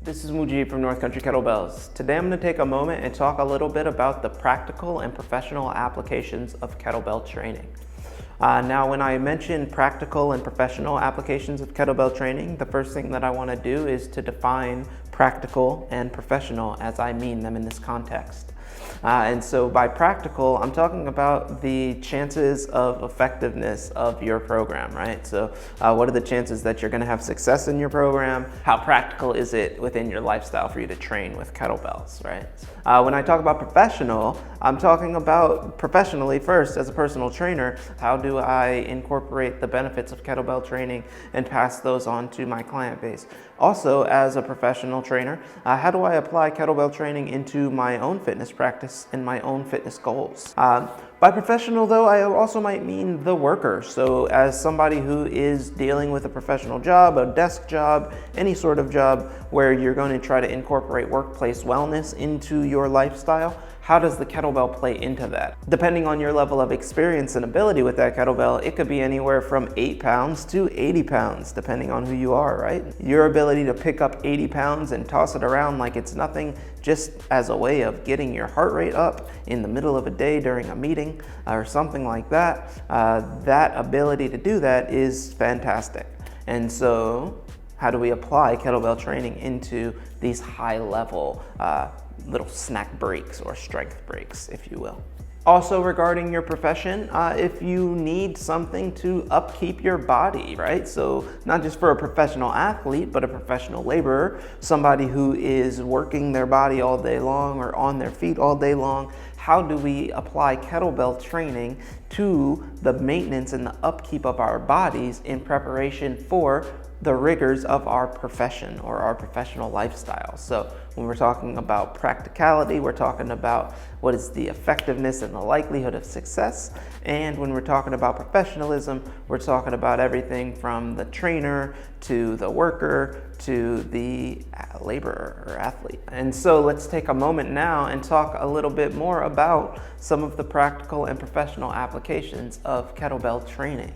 This is Mujib from North Country Kettlebells. Today I'm going to take a moment and talk a little bit about the practical and professional applications of kettlebell training. Now, when I mention practical and professional applications of kettlebell training, the first thing that I want to do is to define practical and professional as I mean them in this context. And so by practical, I'm talking about the chances of effectiveness of your program, right? So what are the chances that you're going to have success in your program? How practical is it within your lifestyle for you to train with kettlebells, right? When I talk about professional, I'm talking about professionally first as a personal trainer. How do I incorporate the benefits of kettlebell training and pass those on to my client base? Also, as a professional trainer, how do I apply kettlebell training into my own fitness practice and my own fitness goals? By professional, though, I also might mean the worker. So as somebody who is dealing with a professional job, a desk job, any sort of job where you're going to try to incorporate workplace wellness into your lifestyle, how does the kettlebell play into that? Depending on your level of experience and ability with that kettlebell, it could be anywhere from 8 pounds to 80 pounds, depending on who you are, right? Your ability to pick up 80 pounds and toss it around like it's nothing, just as a way of getting your heart rate up in the middle of a day during a meeting or something like that, that ability to do that is fantastic. And so, how do we apply kettlebell training into these high-level little snack breaks or strength breaks, if you will? Also, regarding your profession, if you need something to upkeep your body, right? So not just for a professional athlete, but a professional laborer, somebody who is working their body all day long or on their feet all day long, how do we apply kettlebell training to the maintenance and the upkeep of our bodies in preparation for the rigors of our profession or our professional lifestyle? So when we're talking about practicality, we're talking about what is the effectiveness and the likelihood of success. And when we're talking about professionalism, we're talking about everything from the trainer to the worker to the laborer or athlete. And so let's take a moment now and talk a little bit more about some of the practical and professional applications of kettlebell training.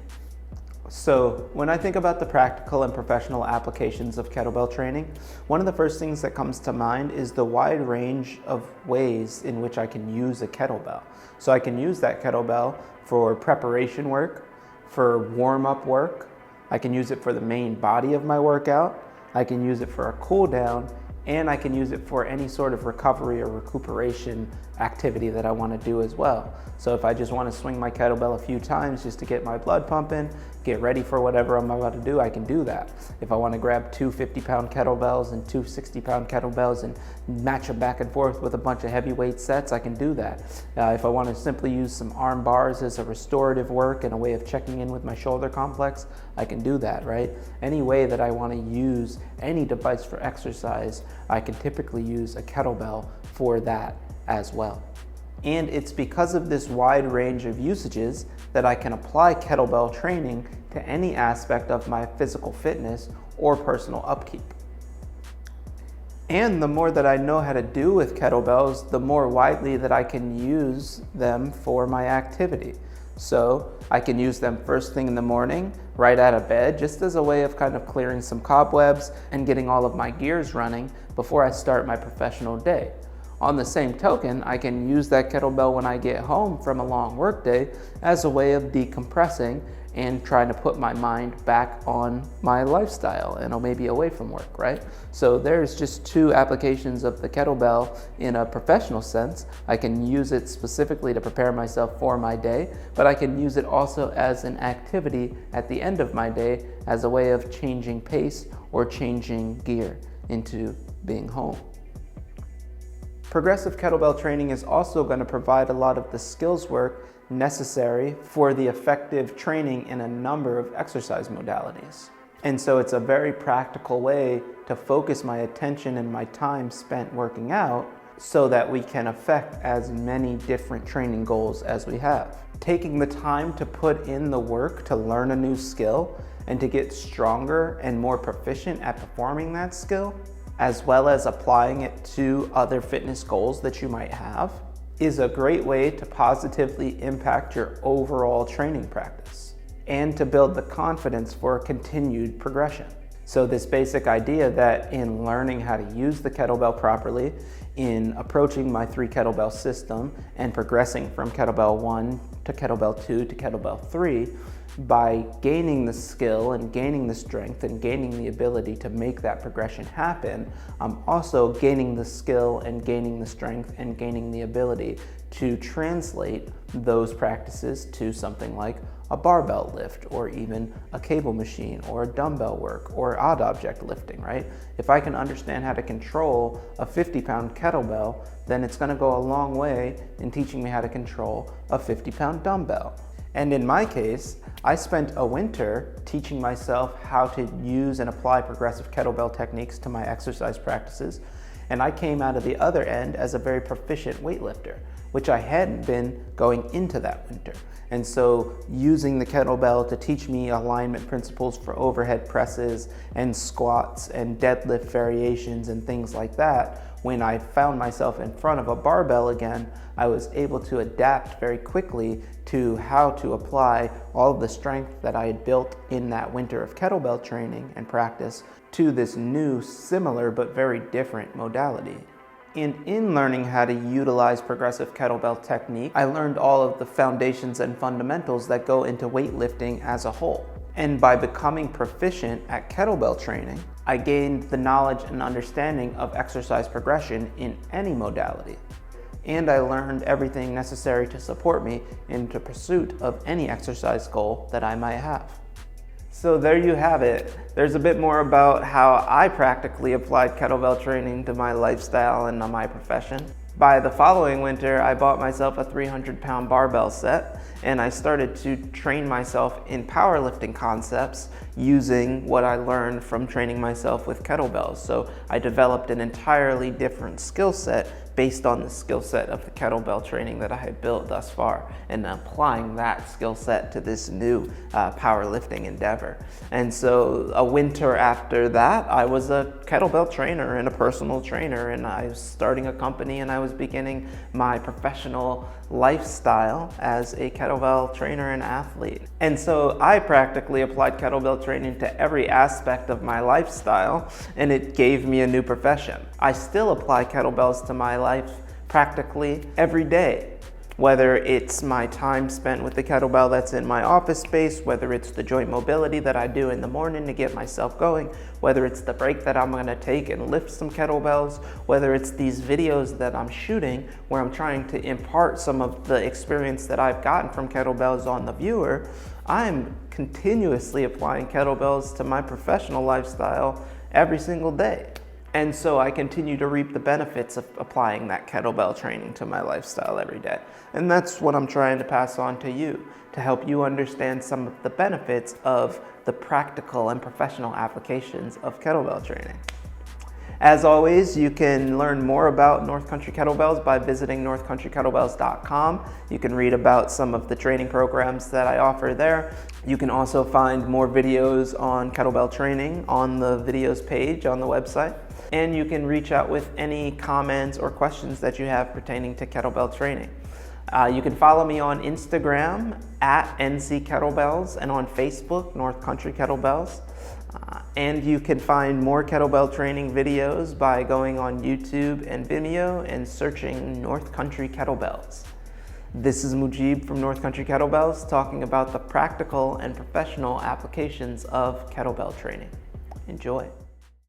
So when I think about the practical and professional applications of kettlebell training, one of the first things that comes to mind is the wide range of ways in which I can use a kettlebell. So I can use that kettlebell for preparation work, for warm-up work, I can use it for the main body of my workout, I can use it for a cool down, and I can use it for any sort of recovery or recuperation activity that I want to do as well. So if I just want to swing my kettlebell a few times just to get my blood pumping, get ready for whatever I'm about to do, I can do that. If I want to grab two 50-pound kettlebells and two 60-pound kettlebells and match them back and forth with a bunch of heavyweight sets, I can do that. If I want to simply use some arm bars as a restorative work and a way of checking in with my shoulder complex, I can do that, right? Any way that I want to use any device for exercise, I can typically use a kettlebell for that as well. And it's because of this wide range of usages that I can apply kettlebell training to any aspect of my physical fitness or personal upkeep. And the more that I know how to do with kettlebells, the more widely that I can use them for my activity. So I can use them first thing in the morning, right out of bed, just as a way of kind of clearing some cobwebs and getting all of my gears running before I start my professional day. On the same token, I can use that kettlebell when I get home from a long work day as a way of decompressing and trying to put my mind back on my lifestyle and maybe away from work, right? So there's just two applications of the kettlebell in a professional sense. I can use it specifically to prepare myself for my day, but I can use it also as an activity at the end of my day as a way of changing pace or changing gear into being home. Progressive kettlebell training is also going to provide a lot of the skills work necessary for the effective training in a number of exercise modalities. And so it's a very practical way to focus my attention and my time spent working out so that we can affect as many different training goals as we have. Taking the time to put in the work to learn a new skill and to get stronger and more proficient at performing that skill, as well as applying it to other fitness goals that you might have, is a great way to positively impact your overall training practice and to build the confidence for continued progression. So this basic idea that in learning how to use the kettlebell properly, in approaching my 3 kettlebell system and progressing from kettlebell 1 to kettlebell 2 to kettlebell 3, by gaining the skill and gaining the strength and gaining the ability to make that progression happen, I'm also gaining the skill and gaining the strength and gaining the ability to translate those practices to something like a barbell lift, or even a cable machine, or a dumbbell work, or odd object lifting, right? If I can understand how to control a 50-pound kettlebell, then it's gonna go a long way in teaching me how to control a 50-pound dumbbell. And in my case, I spent a winter teaching myself how to use and apply progressive kettlebell techniques to my exercise practices, and I came out of the other end as a very proficient weightlifter, which I hadn't been going into that winter. And so using the kettlebell to teach me alignment principles for overhead presses and squats and deadlift variations and things like that, when I found myself in front of a barbell again, I was able to adapt very quickly to how to apply all of the strength that I had built in that winter of kettlebell training and practice to this new, similar, but very different modality. And in learning how to utilize progressive kettlebell technique, I learned all of the foundations and fundamentals that go into weightlifting as a whole. And by becoming proficient at kettlebell training, I gained the knowledge and understanding of exercise progression in any modality. And I learned everything necessary to support me in the pursuit of any exercise goal that I might have. So there you have it. There's a bit more about how I practically applied kettlebell training to my lifestyle and my profession. By the following winter, I bought myself a 300-pound barbell set, and I started to train myself in powerlifting concepts using what I learned from training myself with kettlebells. So I developed an entirely different skill set based on the skill set of the kettlebell training that I had built thus far, and applying that skill set to this new powerlifting endeavor. And so a winter after that, I was a kettlebell trainer and a personal trainer, and I was starting a company, and I was beginning my professional lifestyle as a kettlebell trainer and athlete. And so I practically applied kettlebell training to every aspect of my lifestyle, and it gave me a new profession. I still apply kettlebells to my life practically every day, whether it's my time spent with the kettlebell that's in my office space, whether it's the joint mobility that I do in the morning to get myself going, whether it's the break that I'm gonna take and lift some kettlebells, whether it's these videos that I'm shooting where I'm trying to impart some of the experience that I've gotten from kettlebells on the viewer. I'm continuously applying kettlebells to my professional lifestyle every single day. And so I continue to reap the benefits of applying that kettlebell training to my lifestyle every day. And that's what I'm trying to pass on to you, to help you understand some of the benefits of the practical and professional applications of kettlebell training. As always, you can learn more about North Country Kettlebells by visiting northcountrykettlebells.com. You can read about some of the training programs that I offer there. You can also find more videos on kettlebell training on the videos page on the website. And you can reach out with any comments or questions that you have pertaining to kettlebell training. You can follow me on Instagram at NC Kettlebells and on Facebook, North Country Kettlebells. And you can find more kettlebell training videos by going on YouTube and Vimeo and searching North Country Kettlebells. This is Mujib from North Country Kettlebells talking about the practical and professional applications of kettlebell training. Enjoy.